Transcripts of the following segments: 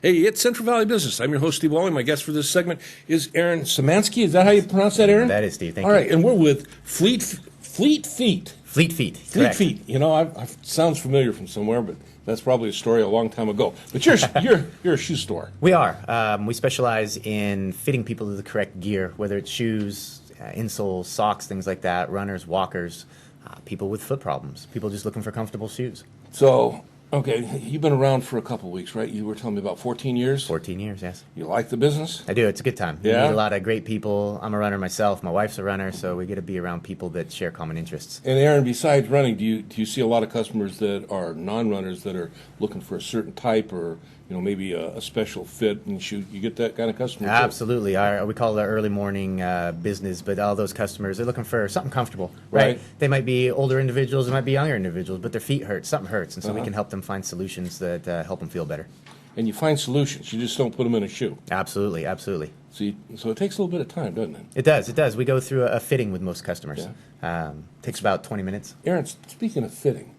Hey, it's Central Valley Business. I'm your host, Steve Wally. My guest for this segment is Aaron Samansky. Is that how you pronounce that, Aaron? That is, Steve. Thank you. All right, and we're with Fleet Feet. Fleet Feet. Fleet Correct. Feet. You know, I sounds familiar from somewhere, but that's probably a story a long time ago. But you're a shoe store. We are. We specialize in fitting people to the correct gear, whether it's shoes, insoles, socks, things like that, runners, walkers, people with foot problems, people just looking for comfortable shoes. So, okay, you've been around for a couple of weeks, right? You were telling me about 14 years? 14 years, yes. You like the business? I do. It's a good time. Yeah? We meet a lot of great people. I'm a runner myself. My wife's a runner, so we get to be around people that share common interests. And Aaron, besides running, do you see a lot of customers that are non-runners that are looking for a certain type or maybe a special fit and shoe? You get that kind of customer too? Absolutely. We call it our early morning business, but all those customers, they're looking for something comfortable, right? They might be older individuals, they might be younger individuals, but their feet hurt, something hurts, and so we can help them find solutions that help them feel better. And you find solutions. You just don't put them in a shoe. Absolutely, absolutely. So it takes a little bit of time, doesn't it? It does, it does. We go through a fitting with most customers. Takes about 20 minutes. Aaron, speaking of fitting,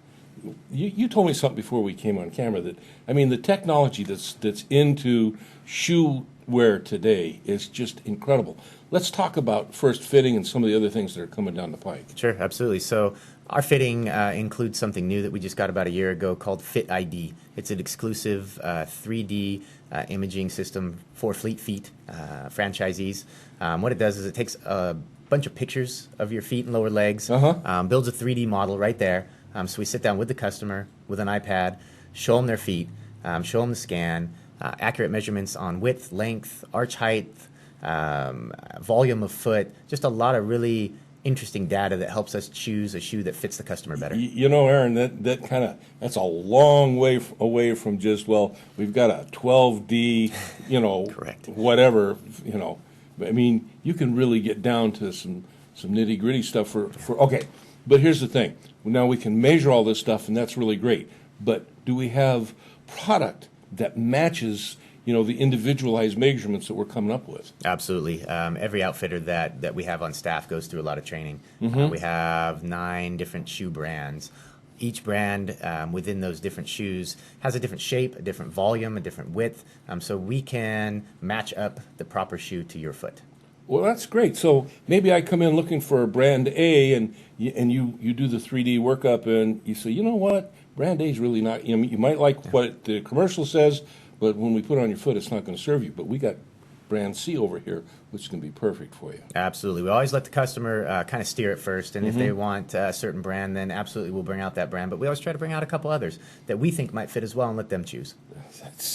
you told me something before we came on camera that, I mean, the technology that's into shoe wear today is just incredible. Let's talk about first fitting and some of the other things that are coming down the pike. Sure, absolutely. So our fitting includes something new that we just got about a year ago called Fit ID. It's an exclusive 3D imaging system for Fleet Feet franchisees. What it does is it takes a bunch of pictures of your feet and lower legs, builds a 3D model right there. So we sit down with the customer with an iPad, show them their feet, show them the scan, accurate measurements on width, length, arch height, volume of foot, just a lot of really interesting data that helps us choose a shoe that fits the customer better. Aaron, that's a long way away from just, well, we've got a 12D, Correct. Whatever, I mean, you can really get down to some nitty gritty stuff for okay. But here's the thing. Now we can measure all this stuff, and that's really great. But do we have product that matches, the individualized measurements that we're coming up with? Absolutely. Every outfitter that we have on staff goes through a lot of training. We have 9 different shoe brands. Each brand within those different shoes has a different shape, a different volume, a different width, so we can match up the proper shoe to your foot. Well, that's great. So maybe I come in looking for brand A, and you do the 3D workup, and you say, you know what, brand A is really not. You might like what the commercial says, but when we put it on your foot, it's not going to serve you. But we got brand C over here, which is going to be perfect for you. Absolutely. We always let the customer kind of steer it first, and if they want a certain brand, then absolutely we'll bring out that brand. But we always try to bring out a couple others that we think might fit as well and let them choose.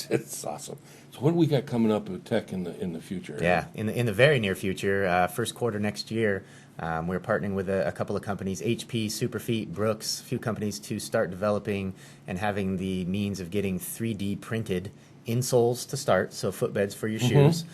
It's awesome. So what do we got coming up with tech in the future? Yeah, in the very near future, first quarter next year, we're partnering with a couple of companies, HP, Superfeet, Brooks, a few companies to start developing and having the means of getting 3D printed insoles to start, so footbeds for your shoes.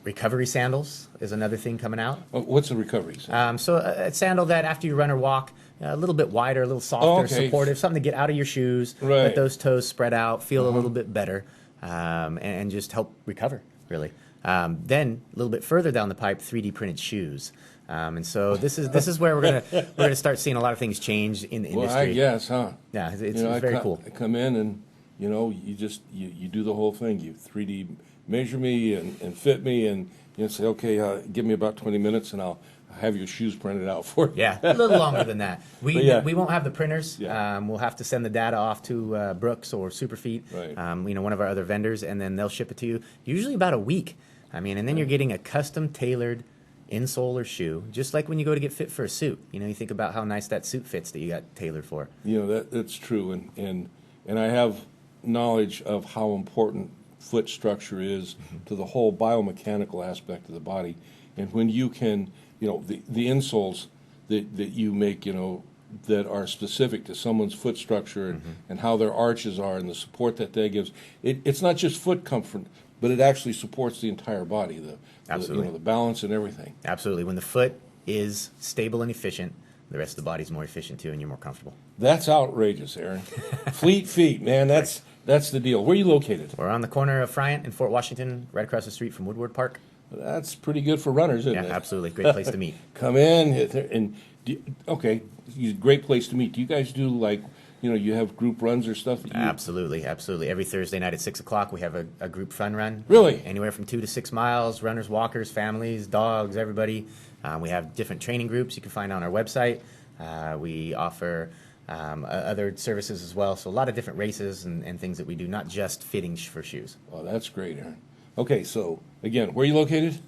Recovery sandals is another thing coming out. What's a recovery sandal? So a sandal that after you run or walk, a little bit wider, a little softer, supportive, something to get out of your shoes, let those toes spread out, feel a little bit better, and just help recover, really. Then a little bit further down the pipe, 3D printed shoes. And so this is where we're gonna start seeing a lot of things change in the industry. Well, I guess, huh? Yeah, it's very cool. I come in and you do the whole thing. You 3D measure me and fit me, and say, okay, give me about 20 minutes, and I'll have your shoes printed out for you. Yeah, a little longer than that. We won't have the printers. Yeah. We'll have to send the data off to Brooks or Superfeet, one of our other vendors, and then they'll ship it to you. Usually about a week. And then you're getting a custom tailored insole or shoe, just like when you go to get fit for a suit. You think about how nice that suit fits that you got tailored for. That's true, and I have knowledge of how important foot structure is to the whole biomechanical aspect of the body, and when you can, the insoles that you make, that are specific to someone's foot structure and how their arches are and the support that gives, it's not just foot comfort, but it actually supports the entire body, the balance and everything. Absolutely. When the foot is stable and efficient, the rest of the body's more efficient too, and you're more comfortable. That's outrageous, Aaron. Fleet Feet, man, that's the deal. Where are you located? We're on the corner of Friant and Fort Washington, right across the street from Woodward Park. That's pretty good for runners, isn't it? Yeah, absolutely. Great place to meet. Come in, and great place to meet. Do you guys do like you have group runs or stuff? That you... Absolutely, absolutely. Every Thursday night at 6 o'clock, we have a group fun run. Really? Anywhere from 2 to 6 miles, runners, walkers, families, dogs, everybody. We have different training groups you can find on our website. We offer other services as well. So a lot of different races and things that we do, not just fitting for shoes. Well, that's great, Aaron. Okay, so again, where are you located?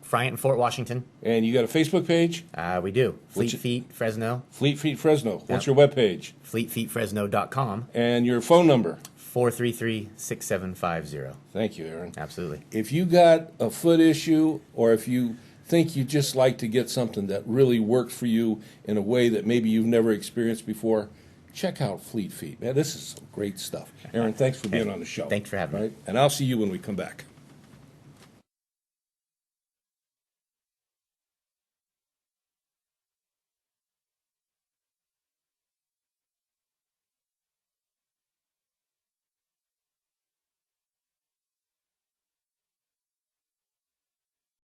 Bryant and Fort Washington. And you got a Facebook page? We do. Fleet Feet Fresno. Fleet Feet Fresno. What's Yep. your webpage? FleetFeetFresno.com. And your phone number? 433-6750. Thank you, Aaron. Absolutely. If you got a foot issue, or if you think you just like to get something that really works for you in a way that maybe you've never experienced before, check out Fleet Feet. Man, this is some great stuff. Aaron, thanks for being on the show. Thanks for having me. And I'll see you when we come back.